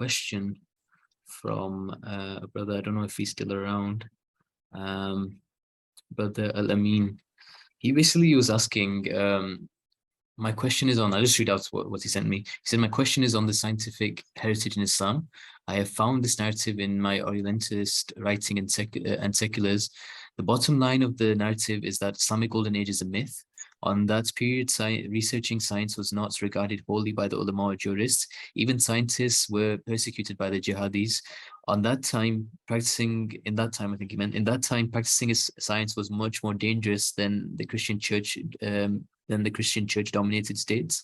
question from a brother. I don't know if he's still around. Brother Al-Amin. He basically was asking, my question is on, I'll just read out what he sent me. He said, my question is on the scientific heritage in Islam. I have found this narrative in my Orientalist writing and seculars. The bottom line of the narrative is that Islamic Golden Age is a myth. On that period, researching science was not regarded wholly by the ulama or jurists. Even scientists were persecuted by the jihadis. In that time, practicing science was much more dangerous than the Christian church dominated states.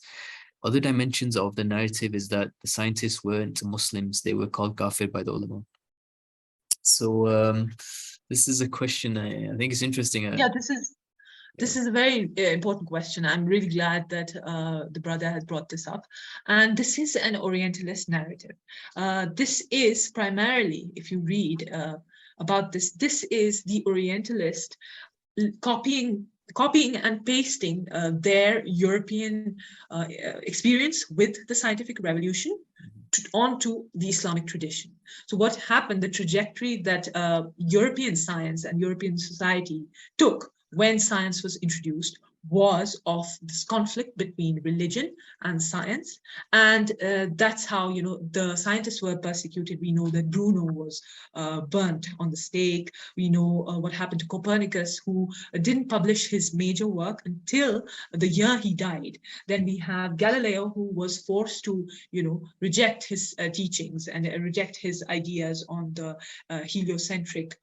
Other dimensions of the narrative is that the scientists weren't Muslims, they were called kafir by the ulama. So this is a question I think is interesting. This is a very important question. I'm really glad that the brother has brought this up. And this is an Orientalist narrative. This is primarily, if you read about this, this is the Orientalist copying and pasting their European experience with the scientific revolution onto the Islamic tradition. So what happened, the trajectory that European science and European society took when science was introduced was of this conflict between religion and science. And that's how, the scientists were persecuted. We know that Bruno was burnt on the stake. We know what happened to Copernicus, who didn't publish his major work until the year he died. Then we have Galileo, who was forced to, reject his teachings and reject his ideas on the heliocentric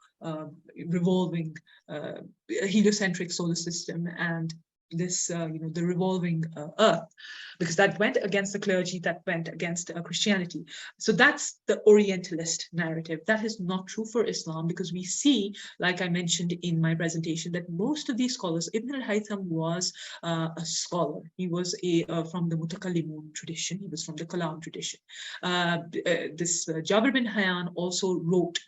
heliocentric solar system and this, the revolving earth, because that went against the clergy, that went against Christianity. So that's the Orientalist narrative. That is not true for Islam, because we see, like I mentioned in my presentation, that most of these scholars, Ibn al-Haytham was a scholar. He was from the Mutakallimun tradition. He was from the Kalam tradition. Jabir bin Hayyan also wrote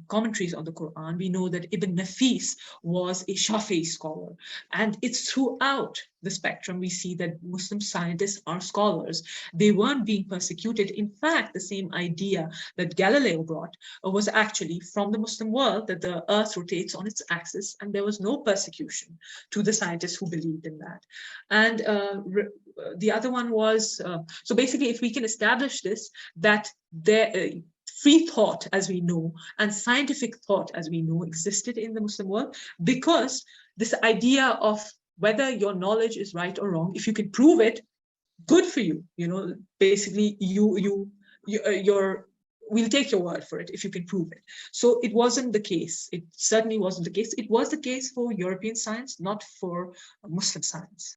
commentaries on the Quran. We know that Ibn Nafis was a Shafi'i scholar, and it's throughout the spectrum we see that Muslim scientists are scholars. They weren't being persecuted. In fact, the same idea that Galileo brought was actually from the Muslim world, that the earth rotates on its axis, and there was no persecution to the scientists who believed in that. And the other one was, so basically, if we can establish this, that free thought, as we know, and scientific thought, as we know, existed in the Muslim world, because this idea of whether your knowledge is right or wrong, if you can prove it, good for you. Basically, we'll take your word for it if you can prove it. So it wasn't the case. It certainly wasn't the case. It was the case for European science, not for Muslim science.